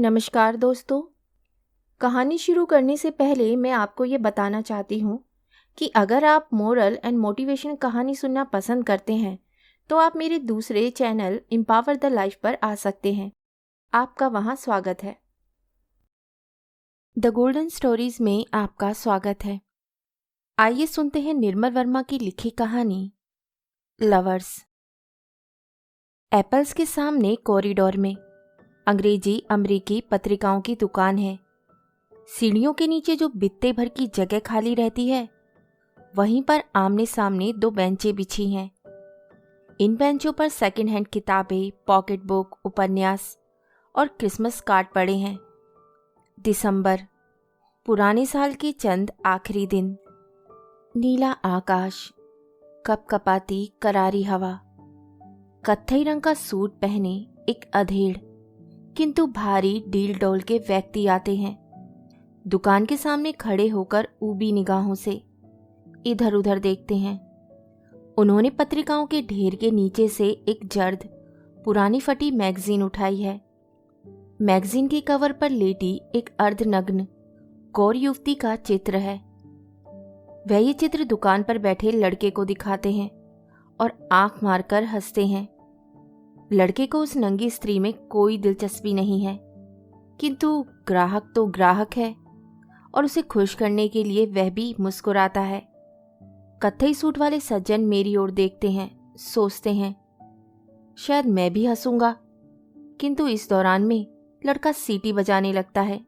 नमस्कार दोस्तों। कहानी शुरू करने से पहले मैं आपको ये बताना चाहती हूँ कि अगर आप मोरल एंड मोटिवेशन कहानी सुनना पसंद करते हैं तो आप मेरे दूसरे चैनल एम्पावर द लाइफ पर आ सकते हैं। आपका वहाँ स्वागत है। द गोल्डन स्टोरीज में आपका स्वागत है। आइए सुनते हैं निर्मल वर्मा की लिखी कहानी लवर्स। एप्पल्स के सामने कॉरिडोर में अंग्रेजी अमेरिकी पत्रिकाओं की दुकान है। सीढ़ियों के नीचे जो बित्ते भर की जगह खाली रहती है वहीं पर आमने सामने दो बेंचें बिछी हैं। इन बेंचों पर सेकंड हैंड किताबें, पॉकेट बुक, उपन्यास और क्रिसमस कार्ड पड़े हैं। दिसंबर, पुराने साल के चंद आखिरी दिन। नीला आकाश, कपकपाती करारी हवा। कत्थई रंग का सूट पहने एक अधेड़ किंतु भारी डील डोल के व्यक्ति आते हैं। दुकान के सामने खड़े होकर ऊबी निगाहों से इधर उधर देखते हैं। उन्होंने पत्रिकाओं के ढेर के नीचे से एक जर्द पुरानी फटी मैगजीन उठाई है। मैगजीन के कवर पर लेटी एक अर्धनग्न गौर युवती का चित्र है। वह ये चित्र दुकान पर बैठे लड़के को दिखाते हैं और आंख मारकर हंसते हैं। लड़के को उस नंगी स्त्री में कोई दिलचस्पी नहीं है, किंतु ग्राहक तो ग्राहक है और उसे खुश करने के लिए वह भी मुस्कुराता है। कत्थई सूट वाले सज्जन मेरी ओर देखते हैं, सोचते हैं शायद मैं भी हंसूंगा, किंतु इस दौरान में लड़का सीटी बजाने लगता है।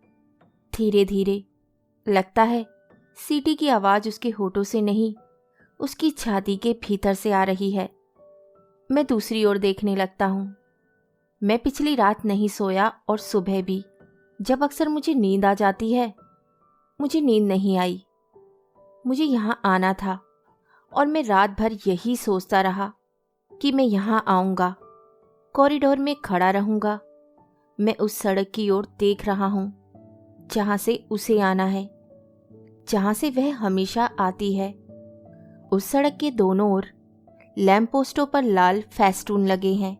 धीरे धीरे लगता है सीटी की आवाज़ उसके होठों से नहीं, उसकी छाती के भीतर से आ रही है। मैं दूसरी ओर देखने लगता हूँ। मैं पिछली रात नहीं सोया और सुबह भी जब अक्सर मुझे नींद आ जाती है, मुझे नींद नहीं आई। मुझे यहाँ आना था और मैं रात भर यही सोचता रहा कि मैं यहाँ आऊँगा, कॉरिडोर में खड़ा रहूँगा। मैं उस सड़क की ओर देख रहा हूँ जहाँ से उसे आना है, जहाँ से वह हमेशा आती है। उस सड़क के दोनों ओर लैंप पोस्टों पर लाल फेस्टून लगे हैं,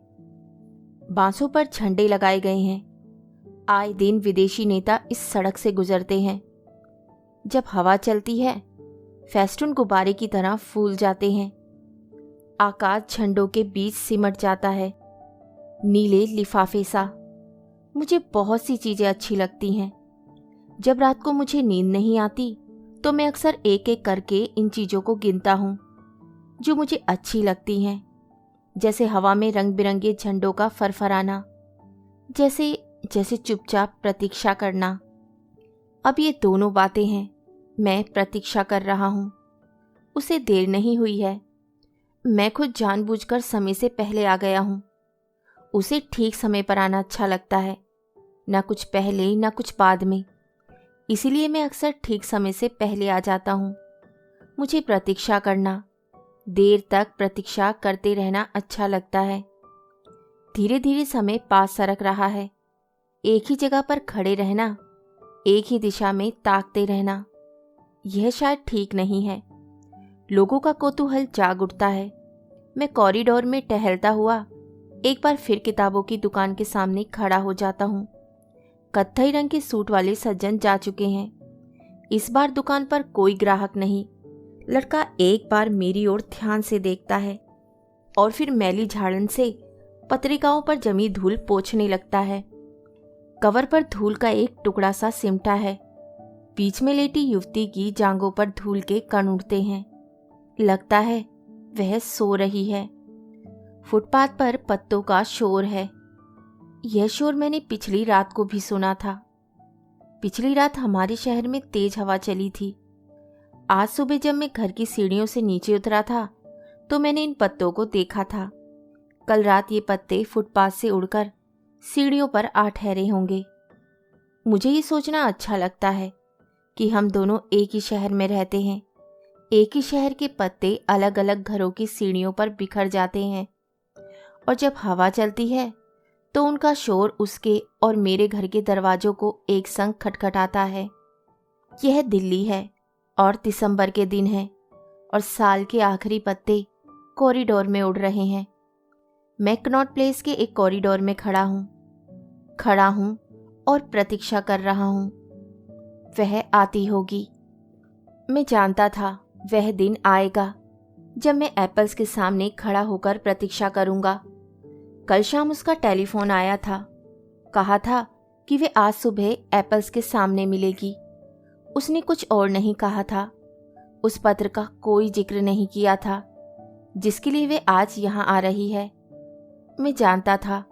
बांसों पर झंडे लगाए गए हैं। आए दिन विदेशी नेता इस सड़क से गुजरते हैं। जब हवा चलती है फेस्टून गुब्बारे की तरह फूल जाते हैं। आकाश झंडों के बीच सिमट जाता है, नीले लिफाफे सा। मुझे बहुत सी चीज़ें अच्छी लगती हैं। जब रात को मुझे नींद नहीं आती तो मैं अक्सर एक एक करके इन चीज़ों को गिनता हूँ जो मुझे अच्छी लगती हैं, जैसे हवा में रंग बिरंगे झंडों का फरफराना, जैसे जैसे चुपचाप प्रतीक्षा करना। अब ये दोनों बातें हैं। मैं प्रतीक्षा कर रहा हूँ। उसे देर नहीं हुई है। मैं खुद जानबूझकर समय से पहले आ गया हूँ। उसे ठीक समय पर आना अच्छा लगता है, ना कुछ पहले ना कुछ बाद में। इसीलिए मैं अक्सर ठीक समय से पहले आ जाता हूँ। मुझे प्रतीक्षा करना, देर तक प्रतीक्षा करते रहना अच्छा लगता है। धीरे धीरे समय पास सरक रहा है। एक ही जगह पर खड़े रहना, एक ही दिशा में ताकते रहना, यह शायद ठीक नहीं है। लोगों का कौतूहल जाग उठता है। मैं कॉरिडोर में टहलता हुआ एक बार फिर किताबों की दुकान के सामने खड़ा हो जाता हूँ। कत्थई रंग के सूट वाले सज्जन जा चुके हैं। इस बार दुकान पर कोई ग्राहक नहीं। लड़का एक बार मेरी ओर ध्यान से देखता है और फिर मैली झाड़न से पत्रिकाओं पर जमी धूल पोंछने लगता है। कवर पर धूल का एक टुकड़ा सा सिमटा है। बीच में लेटी युवती की जांघों पर धूल के कण उड़ते हैं। लगता है वह सो रही है। फुटपाथ पर पत्तों का शोर है। यह शोर मैंने पिछली रात को भी सुना था। पिछली रात हमारे शहर में तेज हवा चली थी। आज सुबह जब मैं घर की सीढ़ियों से नीचे उतरा था तो मैंने इन पत्तों को देखा था। कल रात ये पत्ते फुटपाथ से उड़कर सीढ़ियों पर आ ठहरे होंगे। मुझे ये सोचना अच्छा लगता है कि हम दोनों एक ही शहर में रहते हैं। एक ही शहर के पत्ते अलग अलग घरों की सीढ़ियों पर बिखर जाते हैं और जब हवा चलती है तो उनका शोर उसके और मेरे घर के दरवाजों को एक संग खटखटाता है। यह दिल्ली है और दिसंबर के दिन है और साल के आखिरी पत्ते कॉरिडोर में उड़ रहे हैं। मैं कनॉट प्लेस के एक कॉरिडोर में खड़ा हूँ और प्रतीक्षा कर रहा हूँ। वह आती होगी। मैं जानता था वह दिन आएगा जब मैं एप्पल्स के सामने खड़ा होकर प्रतीक्षा करूंगा। कल शाम उसका टेलीफोन आया था। कहा था कि वे आज सुबह एप्पल्स के सामने मिलेगी। उसने कुछ और नहीं कहा था। उस पत्र का कोई जिक्र नहीं किया था जिसके लिए वे आज यहाँ आ रही है। मैं जानता था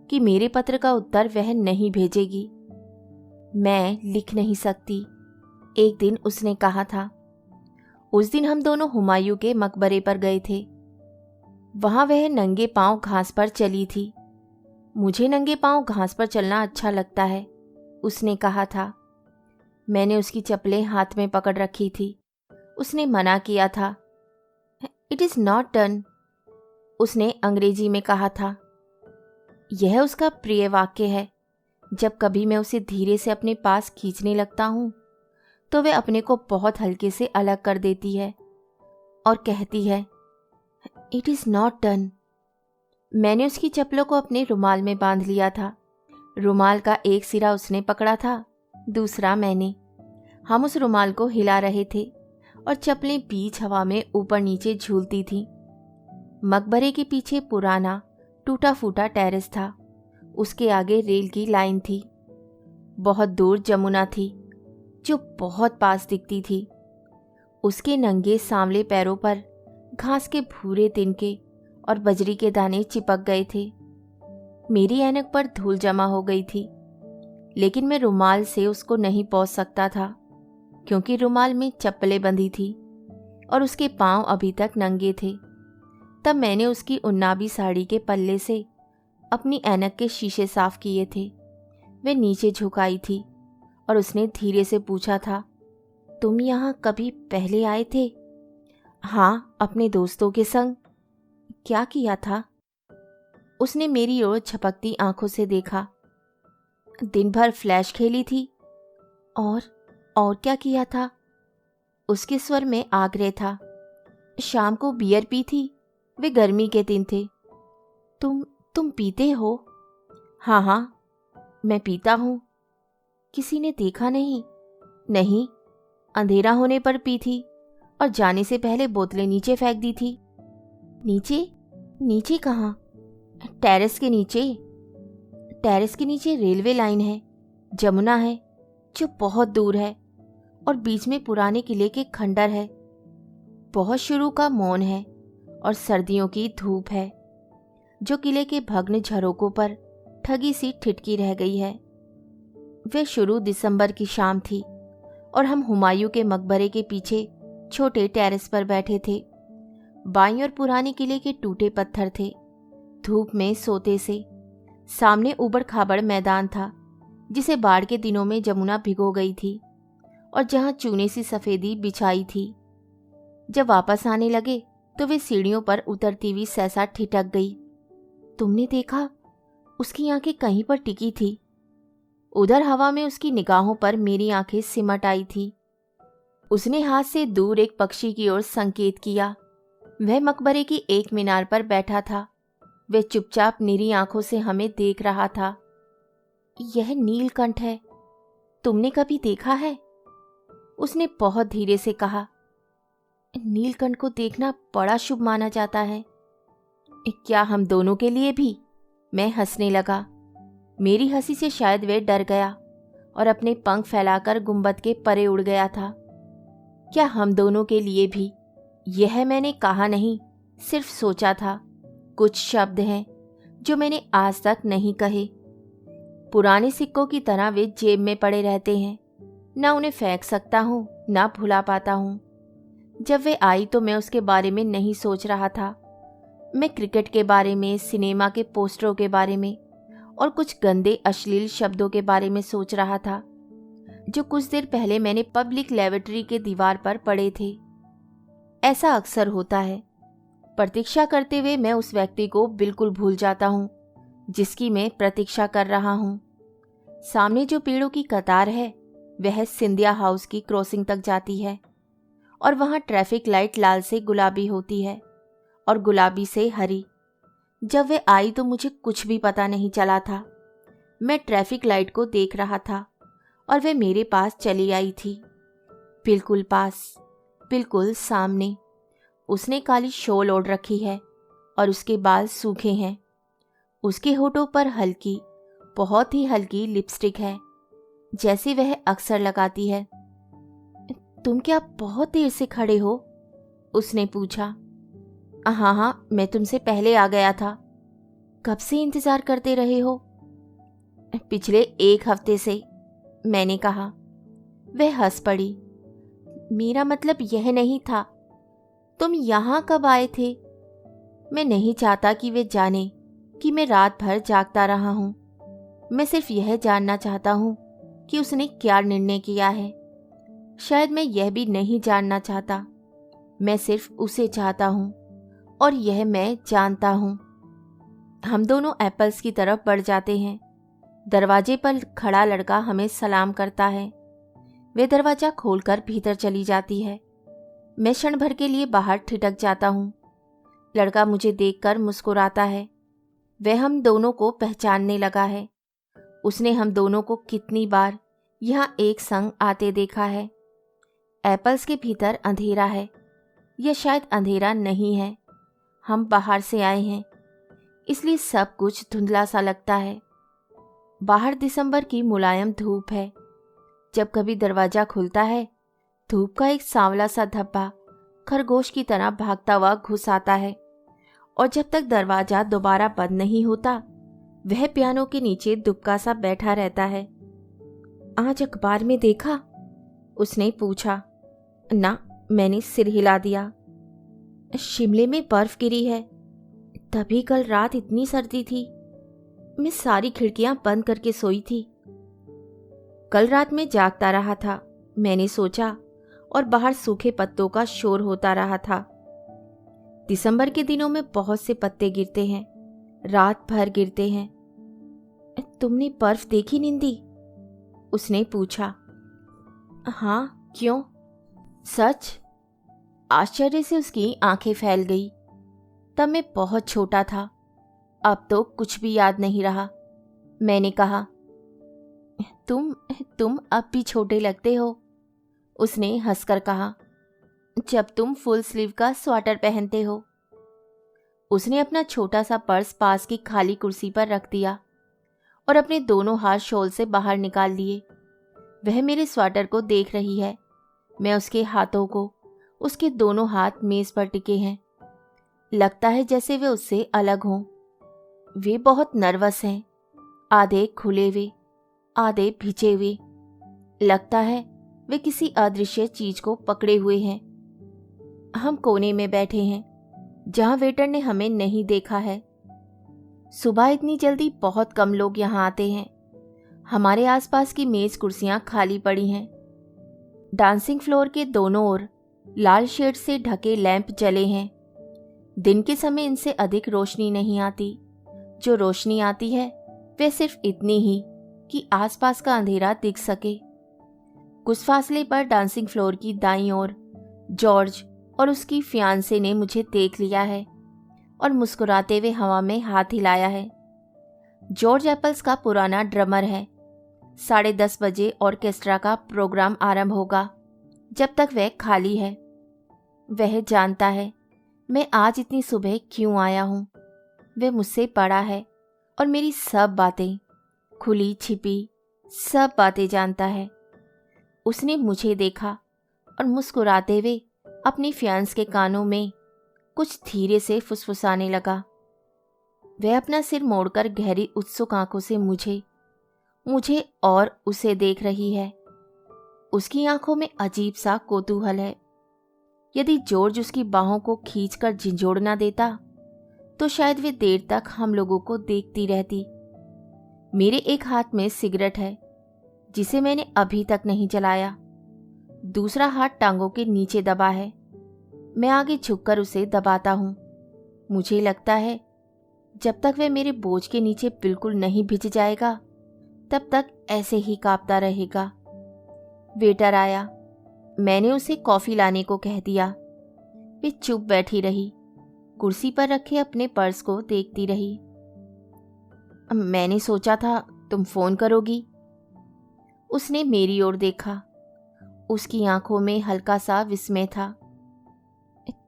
कि मेरे पत्र का उत्तर वह नहीं भेजेगी। मैं लिख नहीं सकती, एक दिन उसने कहा था। उस दिन हम दोनों हुमायूं के मकबरे पर गए थे। वहां वह नंगे पांव घास पर चली थी। मुझे नंगे पांव घास पर चलना अच्छा लगता है, उसने कहा था। मैंने उसकी चप्पलें हाथ में पकड़ रखी थी। उसने मना किया था। इट इज़ नॉट डन, उसने अंग्रेजी में कहा था। यह उसका प्रिय वाक्य है। जब कभी मैं उसे धीरे से अपने पास खींचने लगता हूँ तो वे अपने को बहुत हल्के से अलग कर देती है और कहती है, इट इज़ नॉट डन। मैंने उसकी चप्पलों को अपने रुमाल में बांध लिया था। रुमाल का एक सिरा उसने पकड़ा था, दूसरा मैंने। हम उस रुमाल को हिला रहे थे और चप्पलें बीच हवा में ऊपर नीचे झूलती थीं। मकबरे के पीछे पुराना टूटा फूटा टेरेस था। उसके आगे रेल की लाइन थी। बहुत दूर जमुना थी जो बहुत पास दिखती थी। उसके नंगे सांवले पैरों पर घास के भूरे तिनके और बजरी के दाने चिपक गए थे। मेरी ऐनक पर धूल जमा हो गई थी, लेकिन मैं रुमाल से उसको नहीं पहुंच सकता था क्योंकि रुमाल में चप्पलें बंधी थी और उसके पांव अभी तक नंगे थे। तब मैंने उसकी उन्नाबी साड़ी के पल्ले से अपनी ऐनक के शीशे साफ किए थे। वे नीचे झुकाई थी और उसने धीरे से पूछा था, तुम यहाँ कभी पहले आए थे? हाँ, अपने दोस्तों के संग। क्या किया था? उसने मेरी ओर झपकती आंखों से देखा। दिन भर फ्लैश खेली थी। और क्या किया था? उसके स्वर में आग्रह था। शाम को बियर पी थी। वे गर्मी के दिन थे। तुम पीते हो? हाँ, मैं पीता हूँ। किसी ने देखा नहीं? नहीं, अंधेरा होने पर पी थी और जाने से पहले बोतलें नीचे फेंक दी थी। नीचे कहाँ? टेरेस के नीचे। टेरेस के नीचे रेलवे लाइन है, जमुना है जो बहुत दूर है और बीच में पुराने किले के खंडर है। बहुत शुरू का मौन है और सर्दियों की धूप है जो किले के भग्न झरोकों पर ठगी सी ठिठकी रह गई है। वे शुरू दिसंबर की शाम थी और हम हुमायूं के मकबरे के पीछे छोटे टेरेस पर बैठे थे। बाईं ओर पुराने किले के टूटे पत्थर थे, धूप में सोते से। सामने उबड़ खाबड़ मैदान था जिसे बाढ़ के दिनों में जमुना भिगो गई थी और जहां चूने सी सफेदी बिछाई थी। जब वापस आने लगे तो वे सीढ़ियों पर उतरती हुई सहसा ठिठक गई। तुमने देखा? उसकी आंखें कहीं पर टिकी थी। उधर हवा में उसकी निगाहों पर मेरी आंखें सिमट आई थी। उसने हाथ से दूर एक पक्षी की ओर संकेत किया। वह मकबरे की एक मीनार पर बैठा था। वह चुपचाप निरी आंखों से हमें देख रहा था। यह नीलकंठ है। तुमने कभी देखा है? उसने बहुत धीरे से कहा। नीलकंठ को देखना बड़ा शुभ माना जाता है। क्या हम दोनों के लिए भी? मैं हंसने लगा। मेरी हंसी से शायद वह डर गया और अपने पंख फैलाकर गुंबद के परे उड़ गया था। क्या हम दोनों के लिए भी? यह मैंने कहा नहीं, सिर्फ सोचा था। कुछ शब्द हैं जो मैंने आज तक नहीं कहे। पुराने सिक्कों की तरह वे जेब में पड़े रहते हैं। ना उन्हें फेंक सकता हूँ, ना भुला पाता हूँ। जब वे आई तो मैं उसके बारे में नहीं सोच रहा था। मैं क्रिकेट के बारे में, सिनेमा के पोस्टरों के बारे में और कुछ गंदे अश्लील शब्दों के बारे में सोच रहा था जो कुछ देर पहले मैंने पब्लिक लेबोरेटरी के दीवार पर पढ़े थे। ऐसा अक्सर होता है। प्रतीक्षा करते हुए मैं उस व्यक्ति को बिल्कुल भूल जाता हूँ जिसकी मैं प्रतीक्षा कर रहा हूँ। सामने जो पेड़ों की कतार है वह सिंधिया हाउस की क्रॉसिंग तक जाती है और वहाँ ट्रैफिक लाइट लाल से गुलाबी होती है और गुलाबी से हरी। जब वे आई तो मुझे कुछ भी पता नहीं चला था। मैं ट्रैफिक लाइट को देख रहा था और वह मेरे पास चली आई थी। बिल्कुल पास, बिल्कुल सामने। उसने काली शॉल ओढ़ रखी है और उसके बाल सूखे हैं। उसके होठों पर हल्की, बहुत ही हल्की लिपस्टिक है, जैसे वह अक्सर लगाती है। तुम क्या बहुत देर से खड़े हो? उसने पूछा। हाँ हाँ, मैं तुमसे पहले आ गया था। कब से इंतजार करते रहे हो? पिछले 1 हफ्ते से, मैंने कहा। वह हंस पड़ी। मेरा मतलब यह नहीं था। तुम यहाँ कब आए थे? मैं नहीं चाहता कि वे जाने कि मैं रात भर जागता रहा हूँ। मैं सिर्फ यह जानना चाहता हूँ कि उसने क्या निर्णय किया है। शायद मैं यह भी नहीं जानना चाहता। मैं सिर्फ उसे चाहता हूँ और यह मैं जानता हूँ। हम दोनों एप्पल्स की तरफ बढ़ जाते हैं। दरवाजे पर खड़ा लड़का हमें सलाम करता है। वे दरवाजा खोलकर भीतर चली जाती है। मैं क्षण भर के लिए बाहर ठिठक जाता हूँ। लड़का मुझे देखकर मुस्कुराता है। वह हम दोनों को पहचानने लगा है। उसने हम दोनों को कितनी बार यहाँ एक संग आते देखा है। एप्पल्स के भीतर अंधेरा है, यह शायद अंधेरा नहीं है। हम बाहर से आए हैं, इसलिए सब कुछ धुंधला सा लगता है। बाहर दिसंबर की मुलायम धूप है। जब कभी दरवाजा खुलता है, धूप का एक सांवला सा धब्बा खरगोश की तरह भागता हुआ घुस आता है, और जब तक दरवाजा दोबारा बंद नहीं होता, वह पियानो के नीचे दुबका सा बैठा रहता है। आज अखबार में देखा? उसने पूछा। ना, मैंने सिर हिला दिया। शिमले में बर्फ गिरी है, तभी कल रात इतनी सर्दी थी। मैं सारी खिड़कियां बंद करके सोई थी। कल रात में जागता रहा था, मैंने सोचा, और बाहर सूखे पत्तों का शोर होता रहा था। दिसंबर के दिनों में बहुत से पत्ते गिरते हैं, रात भर गिरते हैं। तुमने बर्फ देखी निंदी? उसने पूछा। हाँ, क्यों? सच? आश्चर्य से उसकी आंखें फैल गई। तब मैं बहुत छोटा था, अब तो कुछ भी याद नहीं रहा। मैंने कहा, तुम अब भी छोटे लगते हो। उसने हंसकर कहा, जब तुम फुल स्लीव का स्वेटर पहनते हो। उसने अपना छोटा सा पर्स पास की खाली कुर्सी पर रख दिया और अपने दोनों हाथ शॉल से बाहर निकाल लिए। वह मेरे स्वेटर को देख रही है, मैं उसके हाथों को। उसके दोनों हाथ मेज पर टिके हैं। लगता है जैसे वे उससे अलग हों। वे बहुत नर्वस हैं, आधे खुले हुए, आधे भिजे हुए। लगता है वे किसी अदृश्य चीज को पकड़े हुए हैं। हम कोने में बैठे हैं, जहां वेटर ने हमें नहीं देखा है। सुबह इतनी जल्दी बहुत कम लोग यहाँ आते हैं। हमारे आसपास की मेज कुर्सियां खाली पड़ी हैं। डांसिंग फ्लोर के दोनों ओर लाल शेड से ढके लैंप जले हैं। दिन के समय इनसे अधिक रोशनी नहीं आती। जो रोशनी आती है वह सिर्फ इतनी ही कि आसपास का अंधेरा दिख सके। कुछ फासले पर डांसिंग फ्लोर की दाईं ओर जॉर्ज और उसकी फियांसे ने मुझे देख लिया है और मुस्कुराते हुए हवा में हाथ हिलाया है। जॉर्ज एप्पल्स का पुराना ड्रमर है। 10:30 बजे ऑर्केस्ट्रा का प्रोग्राम आरंभ होगा। जब तक वह खाली है, वह जानता है मैं आज इतनी सुबह क्यों आया हूँ। वह मुझसे बड़ा है और मेरी सब बातें, खुली छिपी सब बातें जानता है। उसने मुझे देखा और मुस्कुराते हुए अपनी फियांस के कानों में कुछ धीरे से फुसफुसाने लगा। वह अपना सिर मोड़कर गहरी उत्सुक आंखों से मुझे और उसे देख रही है। उसकी आंखों में अजीब सा कौतूहल है। यदि जॉर्ज उसकी बाहों को खींचकर झिंझोड़ ना देता तो शायद वे देर तक हम लोगों को देखती रहती। मेरे एक हाथ में सिगरेट है जिसे मैंने अभी तक नहीं जलाया। दूसरा हाथ टांगों के नीचे दबा है। मैं आगे झुककर उसे दबाता हूँ। मुझे लगता है जब तक वह मेरे बोझ के नीचे बिल्कुल नहीं भिज जाएगा तब तक ऐसे ही कांपता रहेगा। वेटर आया। मैंने उसे कॉफी लाने को कह दिया। वे चुप बैठी रही, कुर्सी पर रखे अपने पर्स को देखती रही। मैंने सोचा था तुम फोन करोगी? उसने मेरी ओर देखा। उसकी आंखों में हल्का सा विस्मय था।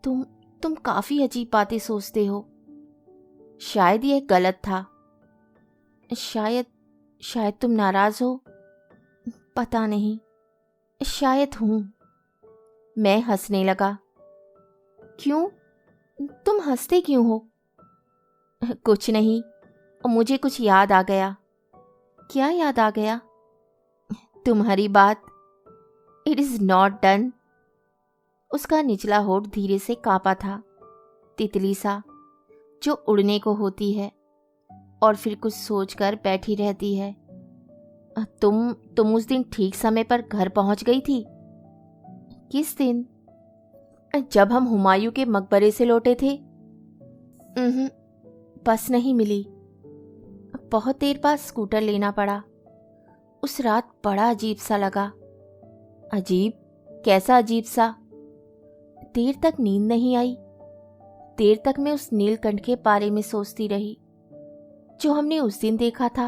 तुम काफी अजीब बातें सोचते हो। शायद यह गलत था। शायद तुम नाराज हो। पता नहीं, शायद हूं। मैं हंसने लगा। क्यों? तुम हंसते क्यों हो? कुछ नहीं, मुझे कुछ याद आ गया। क्या याद आ गया? तुम्हारी बात। It is not done. उसका निचला होठ धीरे से कांपा था, तितली सा जो उड़ने को होती है और फिर कुछ सोचकर बैठी रहती है। तुम उस दिन ठीक समय पर घर पहुंच गई थी। किस दिन? जब हम हुमायूं के मकबरे से लौटे थे। बस नहीं मिली। बहुत देर बाद स्कूटर लेना पड़ा। उस रात बड़ा अजीब सा लगा। अजीब? कैसा अजीब सा? देर तक नींद नहीं आई। देर तक मैं उस नीलकंठ के बारे में सोचती रही जो हमने उस दिन देखा था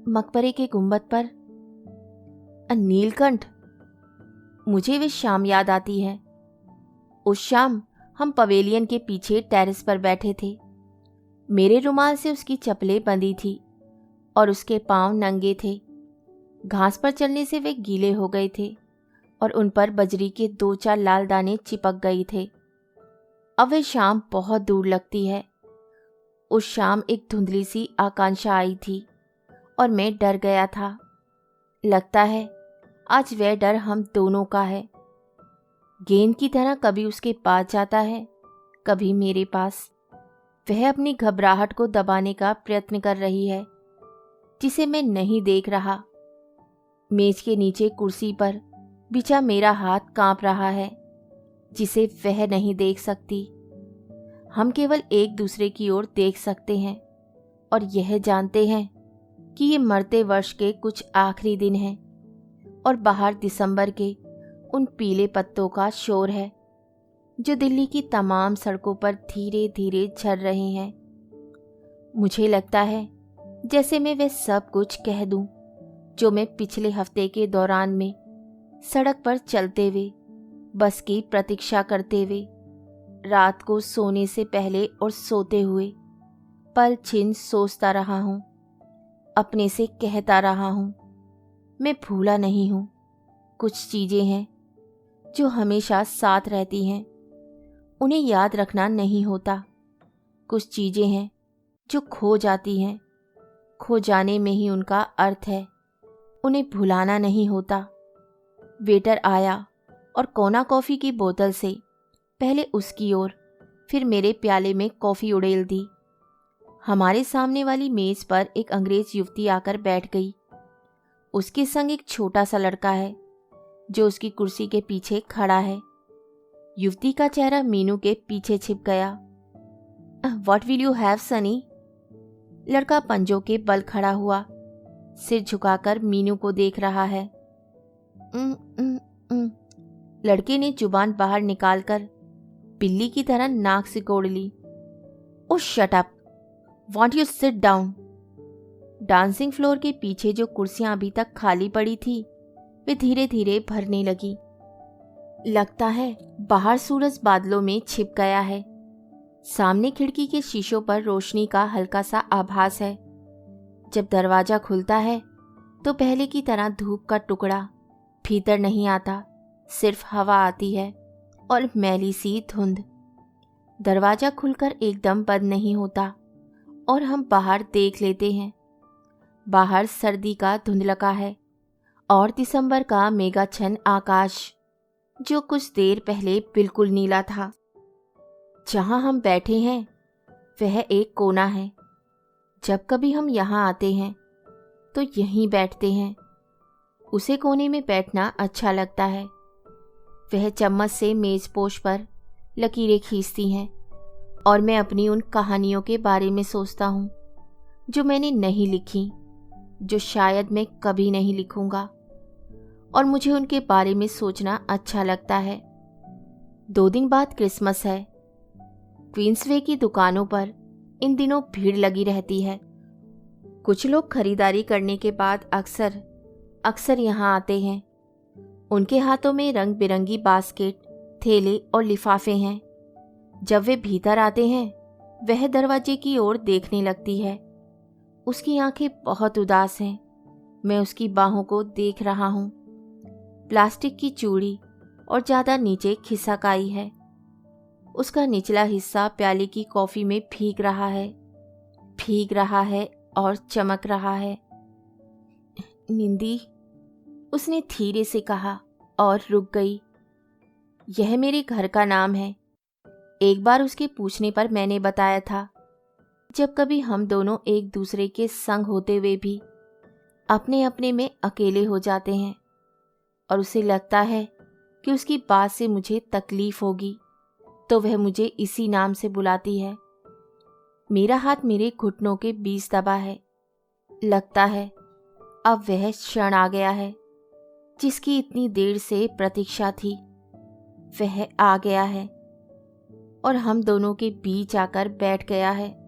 मकबरे के गुंबद पर। नीलकंठ? मुझे वे शाम याद आती है। उस शाम हम पवेलियन के पीछे टेरेस पर बैठे थे। मेरे रुमाल से उसकी चप्पलें बंधी थी और उसके पांव नंगे थे। घास पर चलने से वे गीले हो गए थे और उन पर बजरी के 2-4 लाल दाने चिपक गए थे। अब वे शाम बहुत दूर लगती है। उस शाम एक धुंधली सी आकांक्षा आई थी और मैं डर गया था। लगता है आज वह डर हम दोनों का है। गेंद की तरह कभी उसके पास जाता है, कभी मेरे पास। वह अपनी घबराहट को दबाने का प्रयत्न कर रही है जिसे मैं नहीं देख रहा। मेज के नीचे कुर्सी पर बिछा मेरा हाथ कांप रहा है जिसे वह नहीं देख सकती। हम केवल एक दूसरे की ओर देख सकते हैं और यह जानते हैं कि ये मरते वर्ष के कुछ आखिरी दिन हैं और बाहर दिसंबर के उन पीले पत्तों का शोर है जो दिल्ली की तमाम सड़कों पर धीरे धीरे झड़ रहे हैं। मुझे लगता है जैसे मैं वह सब कुछ कह दूं जो मैं पिछले हफ्ते के दौरान में सड़क पर चलते हुए, बस की प्रतीक्षा करते हुए, रात को सोने से पहले और सोते हुए पल छिन सोचता रहा हूं, अपने से कहता रहा हूं। मैं भूला नहीं हूं। कुछ चीजें हैं जो हमेशा साथ रहती हैं, उन्हें याद रखना नहीं होता। कुछ चीजें हैं जो खो जाती हैं, खो जाने में ही उनका अर्थ है, उन्हें भुलाना नहीं होता। वेटर आया और कोना कॉफ़ी की बोतल से पहले उसकी ओर, फिर मेरे प्याले में कॉफ़ी उड़ेल दी। हमारे सामने वाली मेज़ पर एक अंग्रेज युवती आकर बैठ गई। उसके संग एक छोटा सा लड़का है जो उसकी कुर्सी के पीछे खड़ा है। युवती का चेहरा मीनू के पीछे छिप गया। What will you have Sunny? लड़का पंजों के बल खड़ा हुआ, सिर झुकाकर मीनू को देख रहा है। लड़के ने जुबान बाहर निकालकर बिल्ली की तरह नाक सिकोड़ ली। Oh shut up, won't you sit down? Dancing floor के पीछे जो कुर्सियां अभी तक खाली पड़ी थी वे धीरे धीरे भरने लगी। लगता है बाहर सूरज बादलों में छिप गया है। सामने खिड़की के शीशों पर रोशनी का हल्का सा आभास है। जब दरवाजा खुलता है तो पहले की तरह धूप का टुकड़ा भीतर नहीं आता, सिर्फ हवा आती है और मैली सी धुंध। दरवाजा खुलकर एकदम बंद नहीं होता और हम बाहर देख लेते हैं। बाहर सर्दी का धुंधलका है और दिसंबर का मेघाच्छन्न आकाश जो कुछ देर पहले बिल्कुल नीला था। जहां हम बैठे हैं वह एक कोना है। जब कभी हम यहाँ आते हैं तो यहीं बैठते हैं। उसे कोने में बैठना अच्छा लगता है। वह चम्मच से मेजपोश पर लकीरें खींचती हैं और मैं अपनी उन कहानियों के बारे में सोचता हूँ जो मैंने नहीं लिखी, जो शायद मैं कभी नहीं लिखूंगा, और मुझे उनके बारे में सोचना अच्छा लगता है। 2 दिन बाद क्रिसमस है। क्वींसवे की दुकानों पर इन दिनों भीड़ लगी रहती है। कुछ लोग खरीदारी करने के बाद अक्सर यहाँ आते हैं। उनके हाथों में रंग बिरंगी बास्केट, थैले और लिफाफे हैं। जब वे भीतर आते हैं, वह दरवाजे की ओर देखने लगती है। उसकी आंखें बहुत उदास हैं। मैं उसकी बाहों को देख रहा हूँ। प्लास्टिक की चूड़ी और ज़्यादा नीचे खिसक आई है। उसका निचला हिस्सा प्याले की कॉफ़ी में भीग रहा है और चमक रहा है। निंदी, उसने धीरे से कहा और रुक गई। यह मेरे घर का नाम है। एक बार उसके पूछने पर मैंने बताया था। जब कभी हम दोनों एक दूसरे के संग होते हुए भी अपने अपने में अकेले हो जाते हैं और उसे लगता है कि उसकी बात से मुझे तकलीफ होगी, तो वह मुझे इसी नाम से बुलाती है। मेरा हाथ मेरे घुटनों के बीच दबा है। लगता है अब वह क्षण आ गया है जिसकी इतनी देर से प्रतीक्षा थी। वह आ गया है और हम दोनों के बीच आकर बैठ गया है।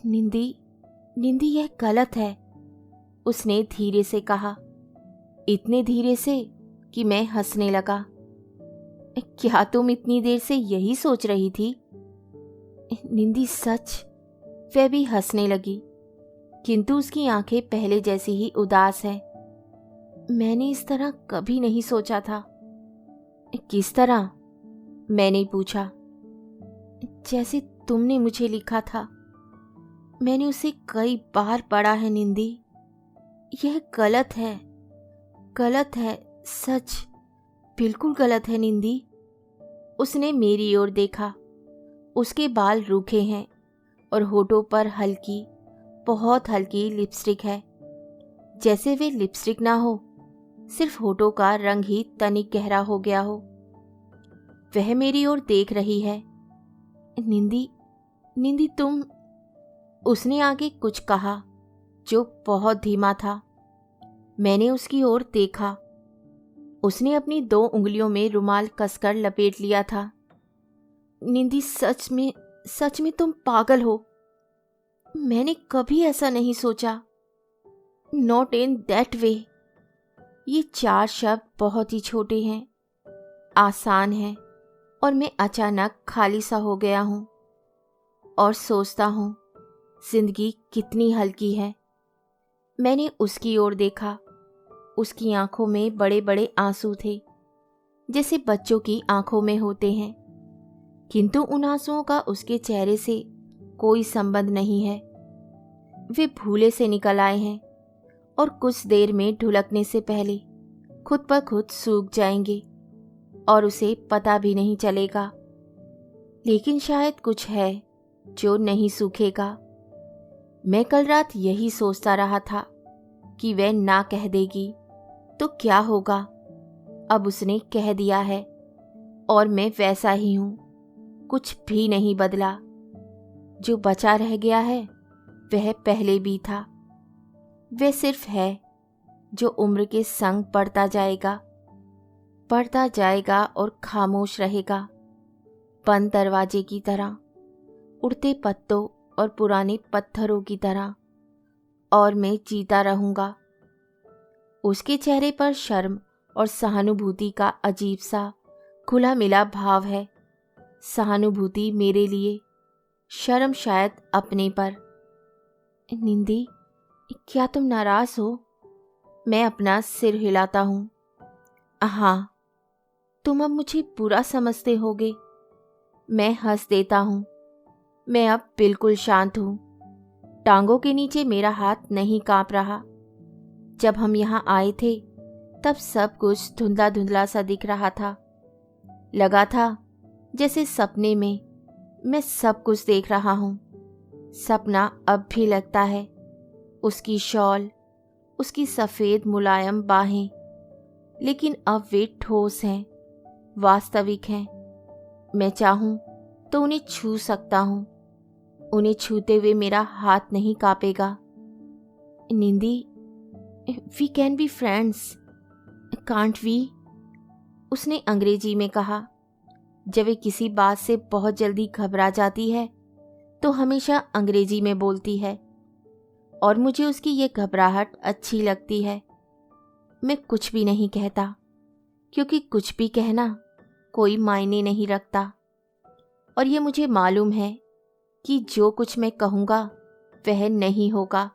निंदी, यह गलत है, उसने धीरे से कहा, इतने धीरे से कि मैं हंसने लगा। क्या तुम इतनी देर से यही सोच रही थी? निंदी, सच। वह भी हंसने लगी, किंतु उसकी आंखें पहले जैसी ही उदास हैं। मैंने इस तरह कभी नहीं सोचा था। किस तरह? मैंने पूछा। जैसे तुमने मुझे लिखा था। मैंने उसे कई बार पढ़ा है निंदी। यह गलत है, सच, बिल्कुल गलत है निंदी। उसने मेरी ओर देखा। उसके बाल रूखे हैं और होठों पर हल्की, बहुत हल्की लिपस्टिक है। जैसे वे लिपस्टिक ना हो, सिर्फ होठों का रंग ही तनिक गहरा हो गया हो। वह मेरी ओर देख रही है। निंदी, तुम। उसने आगे कुछ कहा जो बहुत धीमा था। मैंने उसकी ओर देखा। उसने अपनी 2 उंगलियों में रुमाल कसकर लपेट लिया था। निंदी, सच में तुम पागल हो। मैंने कभी ऐसा नहीं सोचा। Not in that way. ये 4 शब्द बहुत ही छोटे हैं, आसान हैं, और मैं अचानक खाली सा हो गया हूँ और सोचता हूँ जिंदगी कितनी हल्की है। मैंने उसकी ओर देखा। उसकी आंखों में बड़े बड़े आंसू थे, जैसे बच्चों की आंखों में होते हैं, किंतु उन आंसुओं का उसके चेहरे से कोई संबंध नहीं है। वे भूले से निकल आए हैं और कुछ देर में ढुलकने से पहले खुद ब खुद सूख जाएंगे और उसे पता भी नहीं चलेगा। लेकिन शायद कुछ है जो नहीं सूखेगा। मैं कल रात यही सोचता रहा था कि वह ना कह देगी तो क्या होगा। अब उसने कह दिया है और मैं वैसा ही हूँ, कुछ भी नहीं बदला। जो बचा रह गया है वह पहले भी था। वह सिर्फ है जो उम्र के संग बढ़ता जाएगा और खामोश रहेगा, बंद दरवाजे की तरह, उड़ते पत्तों और पुराने पत्थरों की तरह, और मैं जीता रहूंगा। उसके चेहरे पर शर्म और सहानुभूति का अजीब सा खुला मिला भाव है। सहानुभूति मेरे लिए, शर्म शायद अपने पर। निंदी, क्या तुम नाराज हो? मैं अपना सिर हिलाता हूँ। हाँ, तुम अब मुझे बुरा समझते होगे। मैं हंस देता हूँ। मैं अब बिल्कुल शांत हूँ। टांगों के नीचे मेरा हाथ नहीं कांप रहा। जब हम यहाँ आए थे तब सब कुछ धुंधला धुंधला सा दिख रहा था। लगा था जैसे सपने में मैं सब कुछ देख रहा हूँ। सपना अब भी लगता है। उसकी शॉल, उसकी सफ़ेद मुलायम बाहें, लेकिन अब वे ठोस हैं, वास्तविक हैं। मैं चाहूँ तो उन्हें छू सकता हूँ। उन्हें छूते हुए मेरा हाथ नहीं कांपेगा। Nindi, we can be friends, can't we? उसने अंग्रेजी में कहा। जब वे किसी बात से बहुत जल्दी घबरा जाती है तो हमेशा अंग्रेजी में बोलती है। और मुझे उसकी ये घबराहट अच्छी लगती है। मैं कुछ भी नहीं कहता, क्योंकि कुछ भी कहना कोई मायने नहीं रखता। और ये मुझे मालूम है कि जो कुछ मैं कहूँगा वह नहीं होगा।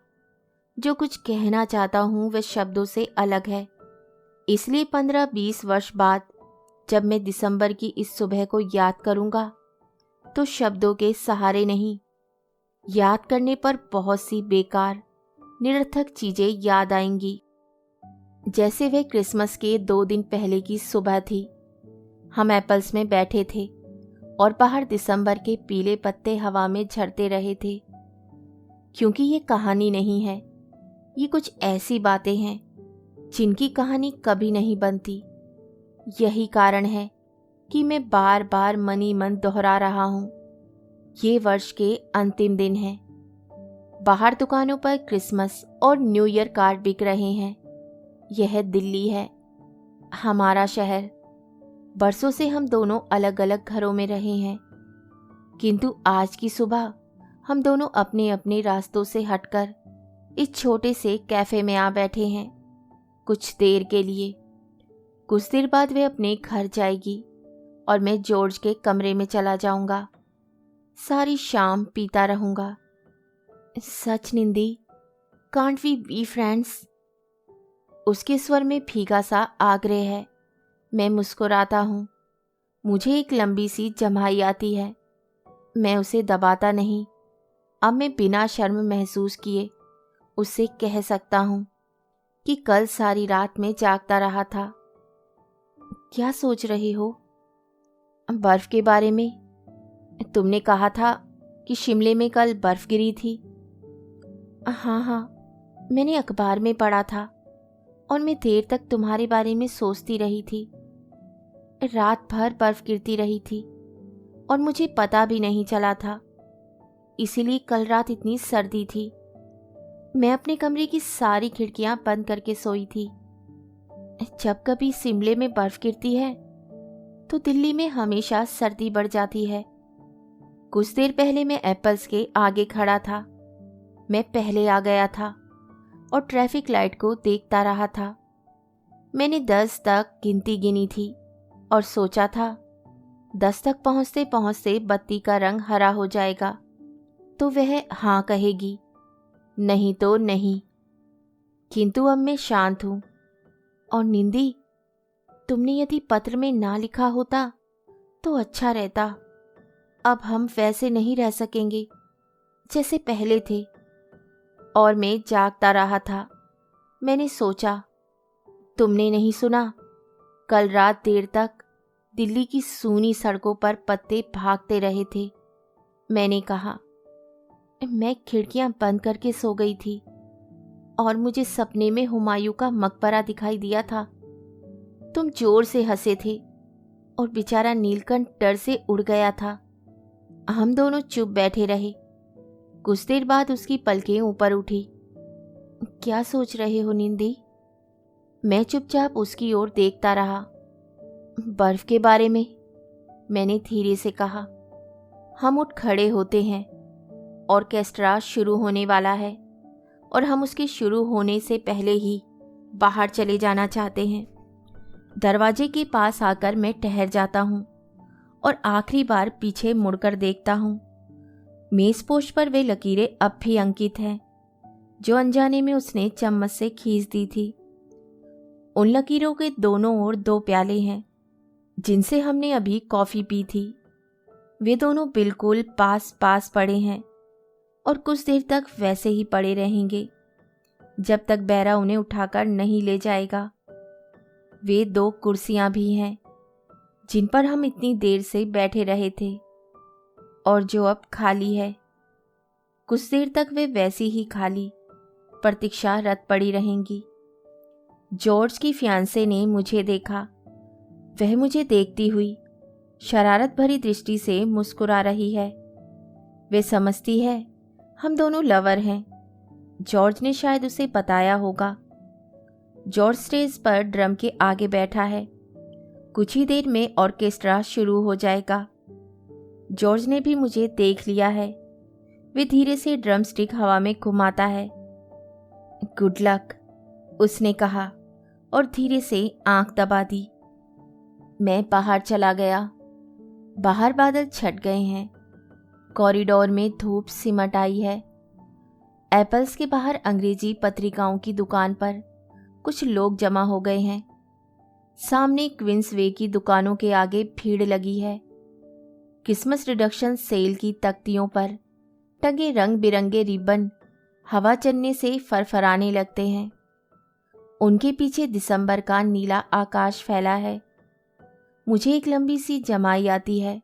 जो कुछ कहना चाहता हूँ वह शब्दों से अलग है। इसलिए 15-20 वर्ष बाद जब मैं दिसंबर की इस सुबह को याद करूँगा तो शब्दों के सहारे नहीं, याद करने पर बहुत सी बेकार निरर्थक चीज़ें याद आएंगी। जैसे वह क्रिसमस के 2 दिन पहले की सुबह थी। हम एप्पल्स में बैठे थे और बाहर दिसंबर के पीले पत्ते हवा में झड़ते रहे थे। क्योंकि ये कहानी नहीं है, ये कुछ ऐसी बातें हैं जिनकी कहानी कभी नहीं बनती। यही कारण है कि मैं बार बार मनी मन दोहरा रहा हूँ। ये वर्ष के अंतिम दिन हैं। बाहर दुकानों पर क्रिसमस और न्यू ईयर कार्ड बिक रहे हैं। यह दिल्ली है, हमारा शहर। बरसों से हम दोनों अलग अलग घरों में रहे हैं, किंतु आज की सुबह हम दोनों अपने अपने रास्तों से हटकर इस छोटे से कैफे में आ बैठे हैं कुछ देर के लिए। कुछ देर बाद वे अपने घर जाएगी और मैं जॉर्ज के कमरे में चला जाऊंगा। सारी शाम पीता रहूंगा। सच निंदी, कांट वी बी फ्रेंड्स? उसके स्वर में फीका सा आग्रह है। मैं मुस्कुराता हूँ। मुझे एक लंबी सी जम्हाई आती है। मैं उसे दबाता नहीं। अब मैं बिना शर्म महसूस किए उससे कह सकता हूँ कि कल सारी रात में जागता रहा था। क्या सोच रही हो? बर्फ के बारे में। तुमने कहा था कि शिमले में कल बर्फ गिरी थी। हाँ, मैंने अखबार में पढ़ा था और मैं देर तक तुम्हारे बारे में सोचती रही थी। रात भर बर्फ गिरती रही थी और मुझे पता भी नहीं चला था। इसीलिए कल रात इतनी सर्दी थी। मैं अपने कमरे की सारी खिड़कियां बंद करके सोई थी। जब कभी शिमले में बर्फ गिरती है तो दिल्ली में हमेशा सर्दी बढ़ जाती है। कुछ देर पहले मैं एप्पल्स के आगे खड़ा था। मैं पहले आ गया था और ट्रैफिक लाइट को देखता रहा था। मैंने 10 तक गिनती गिनी थी और सोचा था 10 तक पहुंचते पहुंचते बत्ती का रंग हरा हो जाएगा तो वह हाँ कहेगी, नहीं तो नहीं। किंतु अब मैं शांत हूं। और निंदी, तुमने यदि पत्र में ना लिखा होता तो अच्छा रहता। अब हम वैसे नहीं रह सकेंगे जैसे पहले थे। और मैं जागता रहा था। मैंने सोचा, तुमने नहीं सुना? कल रात देर तक दिल्ली की सूनी सड़कों पर पत्ते भागते रहे थे। मैंने कहा, मैं खिड़कियां बंद करके सो गई थी और मुझे सपने में हुमायूं का मकबरा दिखाई दिया था। तुम जोर से हंसे थे और बेचारा नीलकंठ डर से उड़ गया था। हम दोनों चुप बैठे रहे। कुछ देर बाद उसकी पलकें ऊपर उठी। क्या सोच रहे हो निंदी? मैं चुपचाप उसकी ओर देखता रहा। बर्फ के बारे में, मैंने धीरे से कहा। हम उठ खड़े होते हैं। ऑर्केस्ट्रा शुरू होने वाला है और हम उसके शुरू होने से पहले ही बाहर चले जाना चाहते हैं। दरवाजे के पास आकर मैं ठहर जाता हूँ और आखिरी बार पीछे मुड़कर देखता हूँ। मेज़पोश पर वे लकीरें अब भी अंकित हैं जो अनजाने में उसने चम्मच से खींच दी थी। उन लकीरों के दोनों ओर 2 प्याले हैं जिनसे हमने अभी कॉफ़ी पी थी। वे दोनों बिल्कुल पास पास पड़े हैं और कुछ देर तक वैसे ही पड़े रहेंगे जब तक बैरा उन्हें उठाकर नहीं ले जाएगा। वे 2 कुर्सियां भी हैं जिन पर हम इतनी देर से बैठे रहे थे और जो अब खाली है। कुछ देर तक वे वैसी ही खाली प्रतीक्षारत पड़ी रहेंगी। जॉर्ज की फियांसे ने मुझे देखा। वह मुझे देखती हुई शरारत भरी दृष्टि से मुस्कुरा रही है। वे समझती है हम दोनों लवर हैं। जॉर्ज ने शायद उसे बताया होगा। जॉर्ज स्टेज पर ड्रम के आगे बैठा है। कुछ ही देर में ऑर्केस्ट्रा शुरू हो जाएगा। जॉर्ज ने भी मुझे देख लिया है। वे धीरे से ड्रम स्टिक हवा में घुमाता है गुड लक, उसने कहा और धीरे से आंख दबा दी। मैं बाहर चला गया। बाहर बादल छट गए हैं। कॉरिडोर में धूप सिमट आई है। एप्पल्स के बाहर अंग्रेजी पत्रिकाओं की दुकान पर कुछ लोग जमा हो गए हैं। सामने क्वींस वे की दुकानों के आगे भीड़ लगी है। क्रिसमस रिडक्शन सेल की तख्तियों पर टंगे रंग बिरंगे रिबन हवा चलने से फरफराने लगते हैं। उनके पीछे दिसंबर का नीला आकाश फैला है। मुझे एक लंबी सी जमाई आती है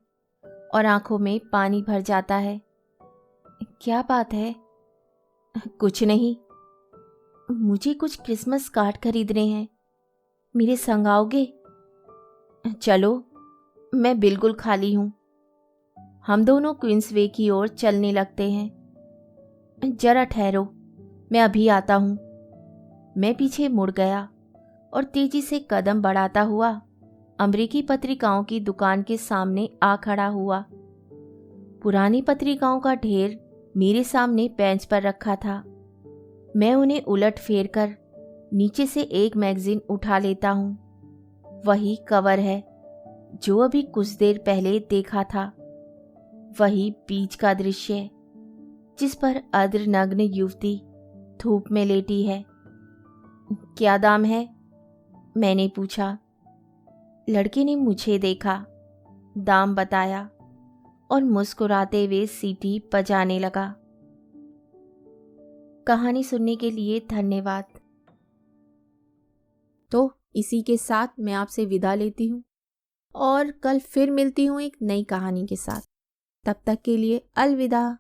और आंखों में पानी भर जाता है। क्या बात है? कुछ नहीं। मुझे कुछ क्रिसमस कार्ड खरीदने हैं। मेरे संग आओगे? चलो, मैं बिल्कुल खाली हूं। हम दोनों क्वींस वे की ओर चलने लगते हैं। जरा ठहरो, मैं अभी आता हूं। मैं पीछे मुड़ गया और तेजी से कदम बढ़ाता हुआ अमेरिकी पत्रिकाओं की दुकान के सामने आ खड़ा हुआ। पुरानी पत्रिकाओं का ढेर मेरे सामने बेंच पर रखा था। मैं उन्हें उलट फेर कर नीचे से एक मैगजीन उठा लेता हूँ। वही कवर है जो अभी कुछ देर पहले देखा था। वही बीच का दृश्य जिस पर अर्धनग्न युवती धूप में लेटी है। क्या दाम है? मैंने पूछा। लड़के ने मुझे देखा, दाम बताया और मुस्कुराते हुए सीटी बजाने लगा। कहानी सुनने के लिए धन्यवाद। तो इसी के साथ मैं आपसे विदा लेती हूँ और कल फिर मिलती हूँ एक नई कहानी के साथ। तब तक के लिए अलविदा।